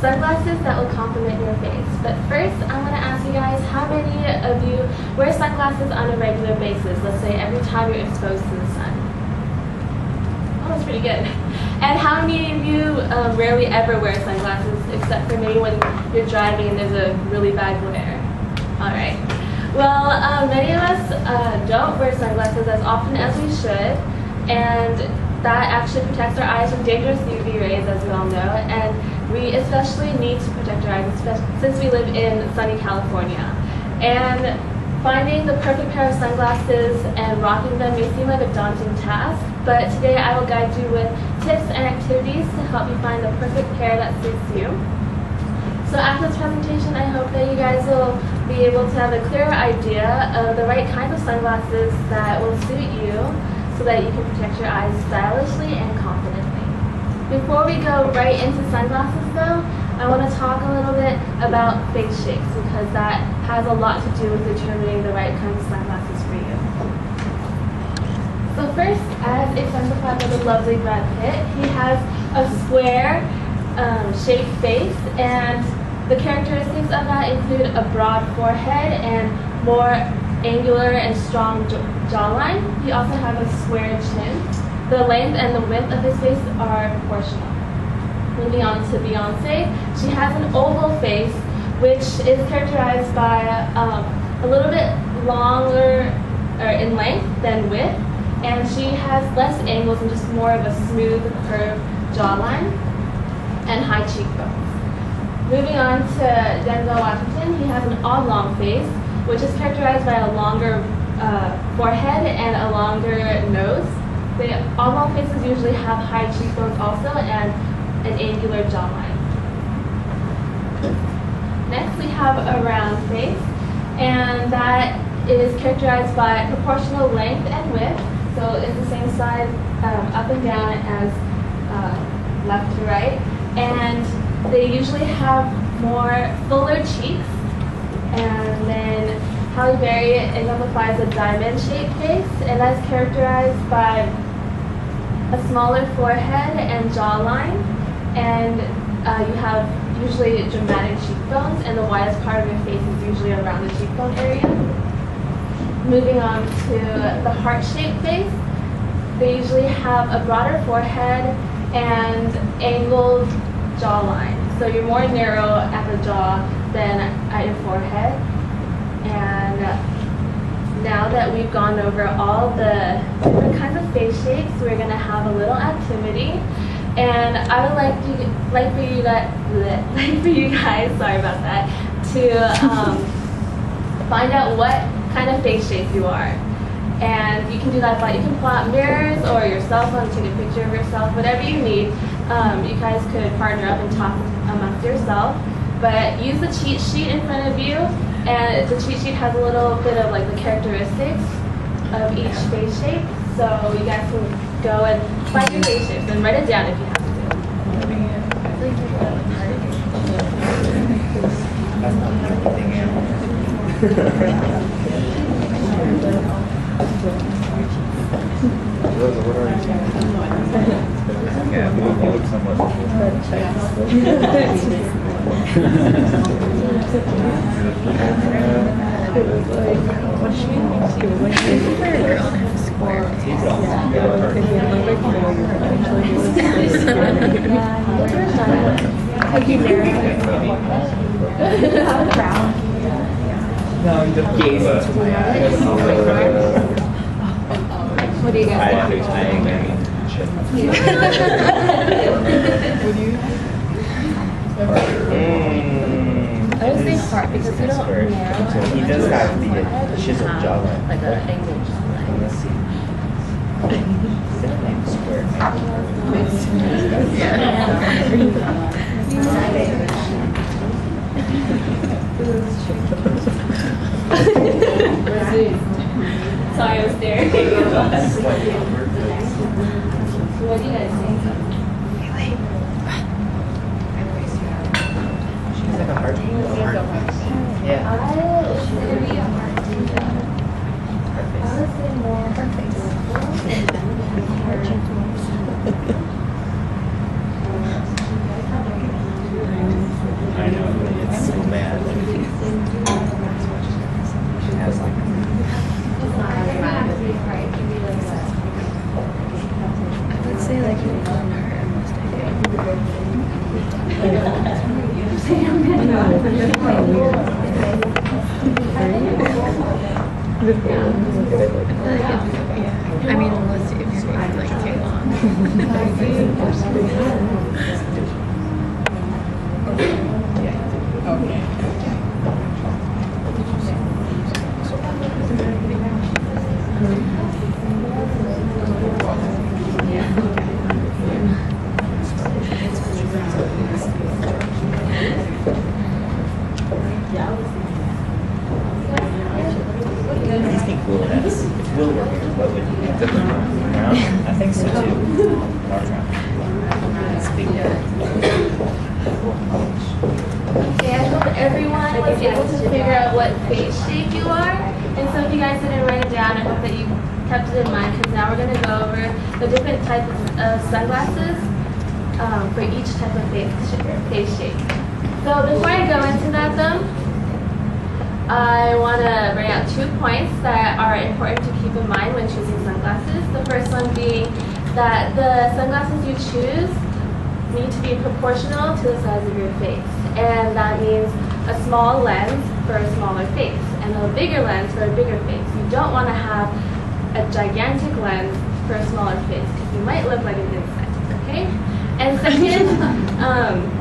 sunglasses that will complement your face. But first, I'm going to ask you guys, how many of you wear sunglasses on a regular basis? Let's say every time you're exposed to the sun. Oh, that's pretty good. And how many of you rarely ever wear sunglasses, except for maybe when you're driving and there's a really bad glare? All right. Well, many of us don't wear sunglasses as often as we should, and that actually protects our eyes from dangerous UV rays, as we all know, and we especially need to protect our eyes since we live in sunny California. And finding the perfect pair of sunglasses and rocking them may seem like a daunting task, but today I will guide you with tips and activities to help you find the perfect pair that suits you. So after this presentation, I hope that you guys will be able to have a clearer idea of the right kinds of sunglasses that will suit you so that you can protect your eyes stylishly and confidently. Before we go right into sunglasses though, I want to talk a little bit about face shapes because that has a lot to do with determining the right kinds of sunglasses for you. So first, as exemplified by the lovely Brad Pitt, he has a square shaped face, and the characteristics of that include a broad forehead and more angular and strong jawline. He also has a square chin. The length and the width of his face are proportional. Moving on to Beyonce, she has an oval face, which is characterized by a little bit longer in length than width, and she has less angles and just more of a smooth, curved jawline and high cheekbones. Moving on to Denzel Washington, he has an oblong face, which is characterized by a longer forehead and a longer nose. The oblong faces usually have high cheekbones also and an angular jawline. Next, we have a round face, and that is characterized by proportional length and width. So it's the same side up and down as left to right. And they usually have more fuller cheeks. And then Halle Berry exemplifies a diamond-shaped face, and that's characterized by a smaller forehead and jawline. And you have usually dramatic cheekbones, and the widest part of your face is usually around the cheekbone area. Moving on to the heart-shaped face, they usually have a broader forehead and angled jawline. So you're more narrow at the jaw than at your forehead. And now that we've gone over all the different kinds of face shapes, we're going to have a little activity. And I would like for you guys, sorry about that, to find out what kind of face shape you are. And you can do that by, you can pull out mirrors or your cell phone, take a picture of yourself, whatever you need. You guys could partner up and talk amongst yourself. But use the cheat sheet in front of you, and the cheat sheet has a little bit of like the characteristics of each face shape. So you guys can go and find your face shapes and write it down if you have to. Rosa, what are you? Yeah, you look somewhat. No, you just gaze into my eyes. What do you guys think? I would say heart because you don't narrow. He does have the chisel jawline. Like an angled jawline. Let's see. Square. Sorry, I was staring. What do you guys think? She's like a heart. Yeah. I would say more I mean, unless if you're going to like too What do you think will is? If will were here, what would he do? Round? I think so too. Large round. Okay, I hope everyone was able to figure out what face shape you are. And so if you guys didn't write it down, I hope that you kept it in mind, because now we're going to go over the different types of sunglasses for each type of face shape. So before I go into that though, I want to bring out 2 points that are important to keep in mind when choosing sunglasses. The first one being that the sunglasses you choose need to be proportional to the size of your face. And that means a small lens for a smaller face and a bigger lens for a bigger face. You don't want to have a gigantic lens for a smaller face because you might look like an insect, okay? And second,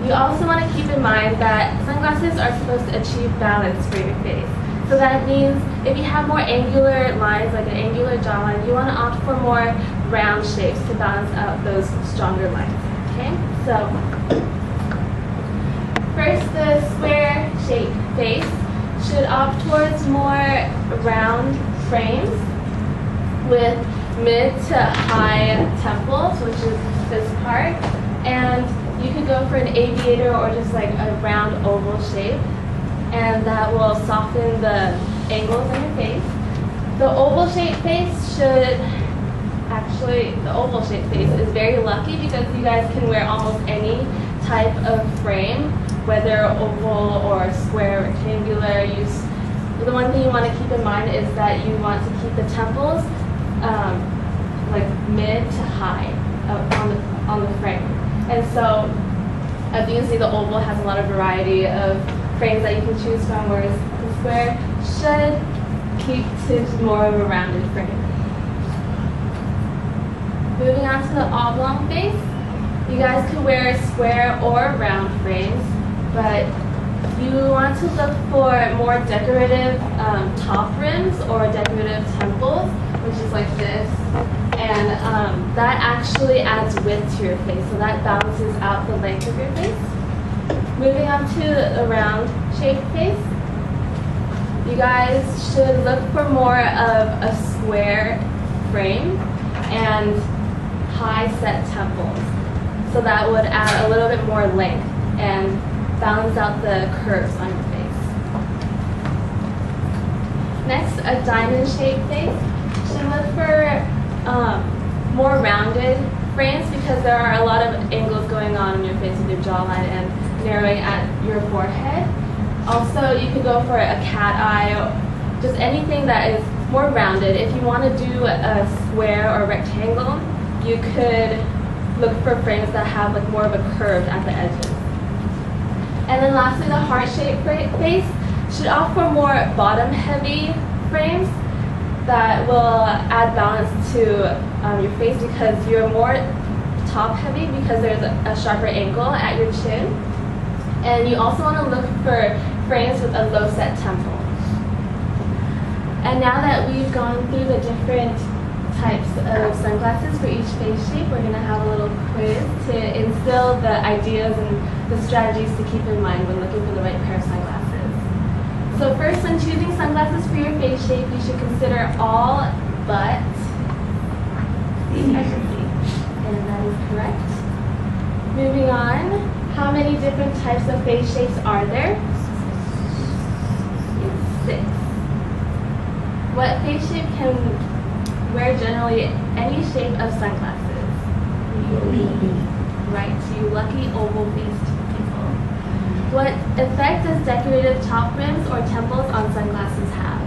you also want to keep in mind that sunglasses are supposed to achieve balance for your face. So that means if you have more angular lines, like an angular jawline, you want to opt for more round shapes to balance out those stronger lines, okay? So, first, the square shaped face should opt towards more round frames with mid to high temples, which is this part. And you could go for an aviator or just like a round oval shape, and that will soften the angles in your face. The oval shaped face the oval shaped face is very lucky because you guys can wear almost any type of frame, whether oval or square, rectangular. The one thing you want to keep in mind is that you want to keep the temples like mid to high on the frame. And so obviously the oval has a lot of variety of frames that you can choose from, whereas the square should keep to more of a rounded frame. Moving on to the oblong face, you guys could wear square or round frames, but you want to look for more decorative top rims or decorative temples, which is like this. And that actually adds width to your face, so that balances out the length of your face. Moving on to a round shaped face, you guys should look for more of a square frame and high set temples. So that would add a little bit more length and balance out the curves on your face. Next, a diamond shaped face should look for more rounded frames because there are a lot of angles going on in your face with your jawline and narrowing at your forehead. Also, you could go for a cat eye, or just anything that is more rounded. If you want to do a square or rectangle, you could look for frames that have like more of a curve at the edges. And then lastly, the heart-shaped face should opt for more bottom-heavy frames that will add balance to your face because you're more top-heavy because there's a sharper angle at your chin. And you also want to look for frames with a low-set temple. And now that we've gone through the different types of sunglasses for each face shape, we're going to have a little quiz to instill the ideas and the strategies to keep in mind when looking for the right pair of sunglasses. So first, when choosing sunglasses for your face shape, you should consider all but efficiency. And that is correct. Moving on, how many different types of face shapes are there? 6. What face shape can wear generally any shape of sunglasses? Right, so you lucky oval-faced people. What effect does decorative top rims or temples on sunglasses have?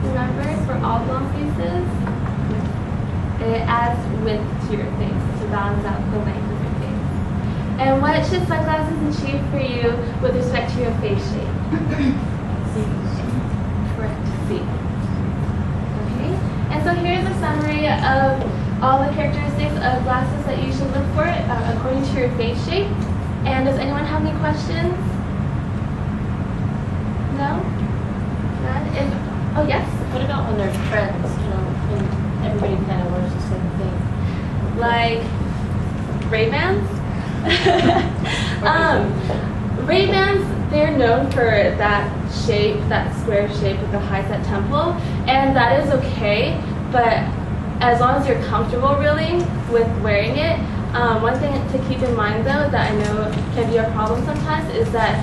Remember, for oblong faces, it adds width to your face to balance out the length of your face. And what should sunglasses achieve for you with respect to your face shape? Correct. of all the characteristics of glasses that you should look for according to your face shape. And does anyone have any questions? No? None? Oh, yes? What about when there's trends, when everybody kind of wears the same thing? Like Ray-Bans? Ray-Bans, they're known for that shape, that square shape with the high-set temple, and that is okay, but as long as you're comfortable really with wearing it. One thing to keep in mind though that I know can be a problem sometimes is that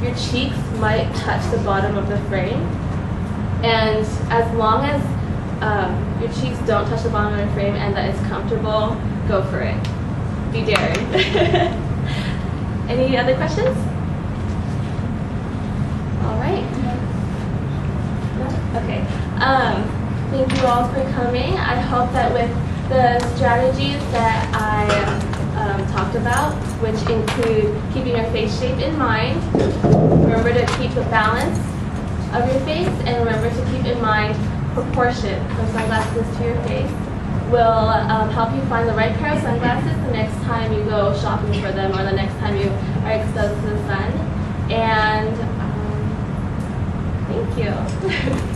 your cheeks might touch the bottom of the frame, and as long as your cheeks don't touch the bottom of the frame and that it's comfortable, go for it. Be daring. Any other questions? All right. No? Okay. Thank you all for coming. I hope that with the strategies that I talked about, which include keeping your face shape in mind, remember to keep the balance of your face, and remember to keep in mind proportion of sunglasses to your face, will help you find the right pair of sunglasses the next time you go shopping for them or the next time you are exposed to the sun. And thank you.